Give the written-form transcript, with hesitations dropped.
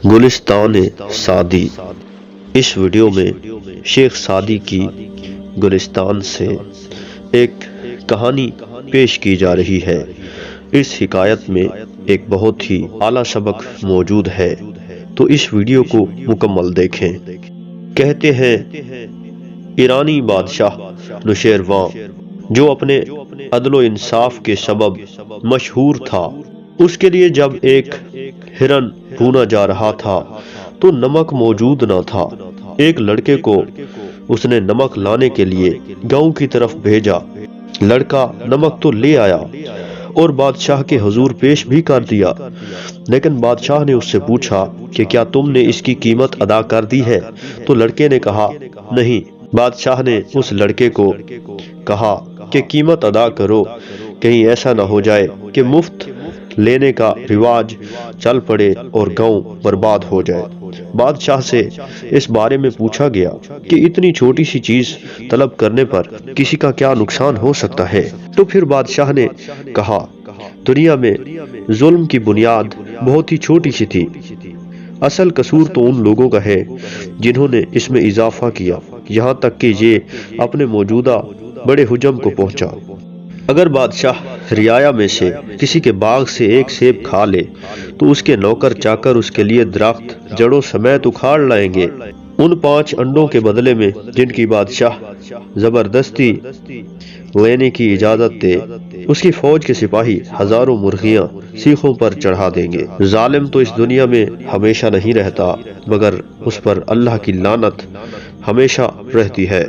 گلستان Saadi. اس video میں شیخ Saadi کی گلستان سے ایک کہانی پیش کی جا رہی ہے۔ اس حکایت میں ایک بہت ہی اعلیٰ سبق موجود ہے، تو اس ویڈیو کو مکمل دیکھیں۔ کہتے ہیں ایرانی بادشاہ نوشیروان، جو اپنے عدل و انصاف کے سبب مشہور تھا، اس کے لیے جب ایک ہرن بھونا جا رہا تھا تو نمک موجود نہ تھا۔ ایک لڑکے کو اس نے نمک لانے کے لیے گاؤں کی طرف بھیجا۔ لڑکا نمک تو لے آیا اور بادشاہ کے حضور پیش بھی کر دیا، لیکن بادشاہ نے اس سے پوچھا کہ کیا تم نے اس کی قیمت ادا کر دی ہے؟ تو لڑکے نے کہا نہیں۔ بادشاہ نے اس لڑکے کو کہا کہ قیمت ادا کرو، کہیں ایسا نہ ہو جائے کہ مفت لینے کا رواج چل پڑے اور گاؤں برباد ہو جائے۔ بادشاہ سے اس بارے میں پوچھا گیا کہ اتنی چھوٹی سی چیز طلب کرنے پر کسی کا کیا نقصان ہو سکتا ہے؟ تو پھر بادشاہ نے کہا دنیا میں ظلم کی بنیاد بہت ہی چھوٹی سی تھی، اصل قصور تو ان لوگوں کا ہے جنہوں نے اس میں اضافہ کیا، یہاں تک کہ یہ اپنے موجودہ بڑے حجم کو پہنچا۔ اگر بادشاہ رعایا میں سے کسی کے باغ سے ایک سیب کھا لے تو اس کے نوکر چاکر اس کے لیے درخت جڑوں سمیت اکھاڑ لائیں گے۔ ان 5 انڈوں کے بدلے میں جن کی بادشاہ زبردستی لینے کی اجازت دے، اس کی فوج کے سپاہی ہزاروں مرغیاں سیخوں پر چڑھا دیں گے۔ ظالم تو اس دنیا میں ہمیشہ نہیں رہتا، مگر اس پر اللہ کی لعنت ہمیشہ رہتی ہے۔